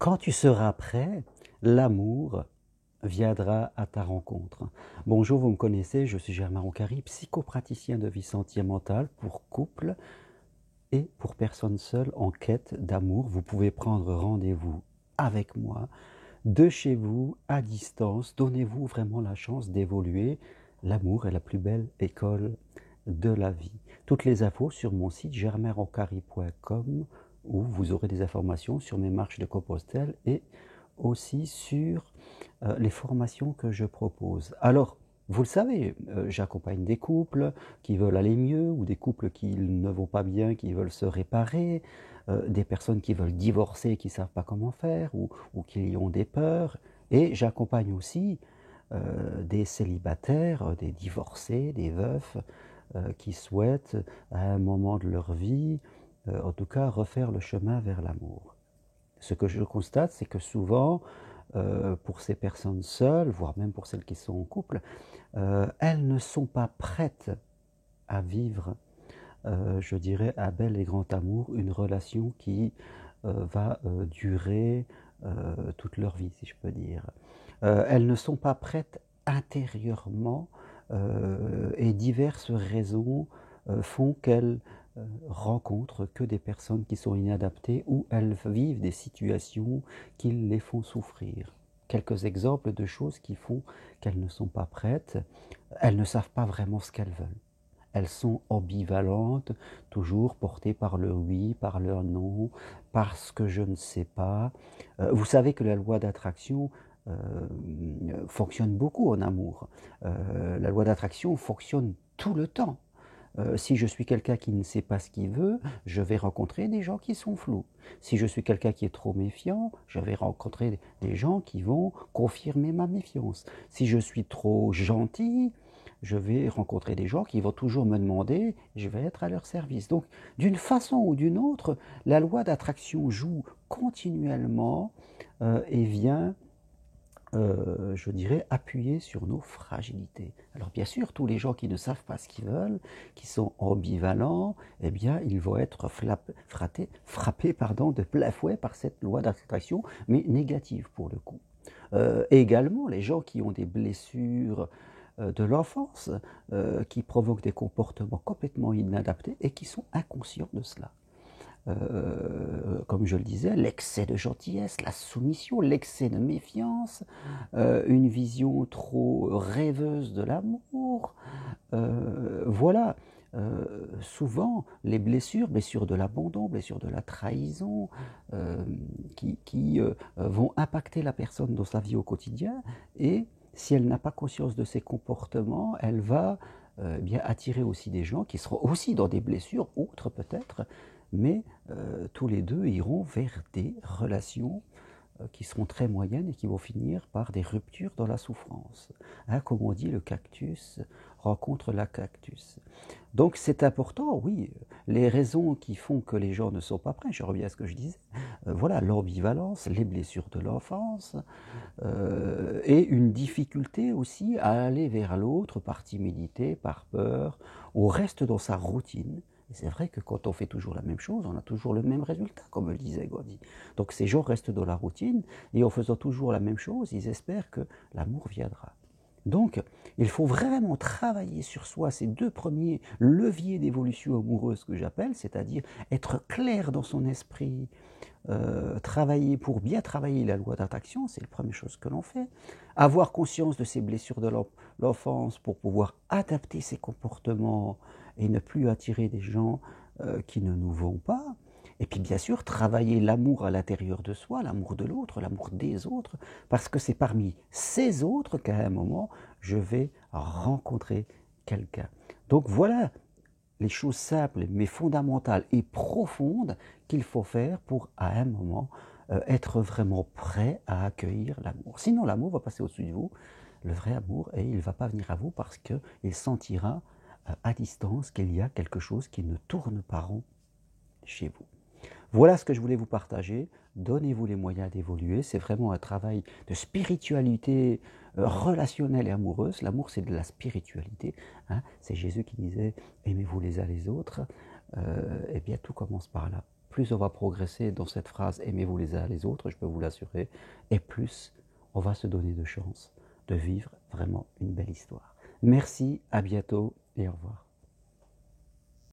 Quand tu seras prêt, l'amour viendra à ta rencontre. Bonjour, vous me connaissez, je suis Germain Roncari, psychopraticien de vie sentimentale pour couple et pour personnes seules en quête d'amour. Vous pouvez prendre rendez-vous avec moi, de chez vous, à distance. Donnez-vous vraiment la chance d'évoluer. L'amour est la plus belle école de la vie. Toutes les infos sur mon site germainroncari.com où vous aurez des informations sur mes marches de Compostelle et aussi sur les formations que je propose. Alors, vous le savez, j'accompagne des couples qui veulent aller mieux ou des couples qui ne vont pas bien, qui veulent se réparer, des personnes qui veulent divorcer, qui ne savent pas comment faire ou qui ont des peurs. Et j'accompagne aussi des célibataires, des divorcés, des veufs qui souhaitent à un moment de leur vie, en tout cas, refaire le chemin vers l'amour. Ce que je constate, c'est que souvent, pour ces personnes seules, voire même pour celles qui sont en couple, elles ne sont pas prêtes à vivre, je dirais, un bel et grand amour, une relation qui va durer toute leur vie, si je peux dire. Elles ne sont pas prêtes intérieurement et diverses raisons font qu'elles rencontrent que des personnes qui sont inadaptées ou elles vivent des situations qui les font souffrir. Quelques exemples de choses qui font qu'elles ne sont pas prêtes. Elles ne savent pas vraiment ce qu'elles veulent. Elles sont ambivalentes, toujours portées par le oui, par le non, parce que je ne sais pas. Vous savez que la loi d'attraction fonctionne beaucoup en amour. La loi d'attraction fonctionne tout le temps. Si je suis quelqu'un qui ne sait pas ce qu'il veut, je vais rencontrer des gens qui sont flous. Si je suis quelqu'un qui est trop méfiant, je vais rencontrer des gens qui vont confirmer ma méfiance. Si je suis trop gentil, je vais rencontrer des gens qui vont toujours me demander, je vais être à leur service. Donc, d'une façon ou d'une autre, la loi d'attraction joue continuellement et vient je dirais, appuyer sur nos fragilités. Alors bien sûr, tous les gens qui ne savent pas ce qu'ils veulent, qui sont ambivalents, eh bien, ils vont être frappés de plein fouet par cette loi d'attraction, mais négative pour le coup. Également, les gens qui ont des blessures de l'enfance, qui provoquent des comportements complètement inadaptés et qui sont inconscients de cela. Comme je le disais, l'excès de gentillesse, la soumission, l'excès de méfiance, une vision trop rêveuse de l'amour. Voilà, souvent les blessures de l'abandon, blessures de la trahison, qui vont impacter la personne dans sa vie au quotidien. Et si elle n'a pas conscience de ses comportements, elle va bien attirer aussi des gens qui seront aussi dans des blessures, autres peut-être, mais tous les deux iront vers des relations qui seront très moyennes et qui vont finir par des ruptures dans la souffrance. Hein, comme on dit, le cactus rencontre la cactus. Donc c'est important, oui, les raisons qui font que les gens ne sont pas prêts, je reviens à ce que je disais, voilà, l'ambivalence, les blessures de l'enfance, et une difficulté aussi à aller vers l'autre par timidité, par peur, on reste dans sa routine. Et c'est vrai que quand on fait toujours la même chose, on a toujours le même résultat, comme le disait Gandhi. Donc ces gens restent dans la routine, et en faisant toujours la même chose, ils espèrent que l'amour viendra. Donc, il faut vraiment travailler sur soi, ces deux premiers leviers d'évolution amoureuse que j'appelle, c'est-à-dire être clair dans son esprit, travailler pour bien travailler la loi d'attraction, c'est la première chose que l'on fait. Avoir conscience de ses blessures de l'enfance pour pouvoir adapter ses comportements et ne plus attirer des gens qui ne nous vont pas. Et puis bien sûr, travailler l'amour à l'intérieur de soi, l'amour de l'autre, l'amour des autres, parce que c'est parmi ces autres qu'à un moment, je vais rencontrer quelqu'un. Donc voilà les choses simples, mais fondamentales et profondes qu'il faut faire pour, à un moment, être vraiment prêt à accueillir l'amour. Sinon, l'amour va passer au-dessus de vous, le vrai amour, et il ne va pas venir à vous parce qu'il sentira à distance qu'il y a quelque chose qui ne tourne pas rond chez vous. Voilà ce que je voulais vous partager. Donnez-vous les moyens d'évoluer. C'est vraiment un travail de spiritualité relationnelle et amoureuse. L'amour, c'est de la spiritualité. C'est Jésus qui disait « aimez-vous les uns les autres ». Eh bien, tout commence par là. plus on va progresser dans cette phrase « aimez-vous les uns les autres », je peux vous l'assurer, et plus on va se donner de chance de vivre vraiment une belle histoire. Merci, à bientôt et au revoir.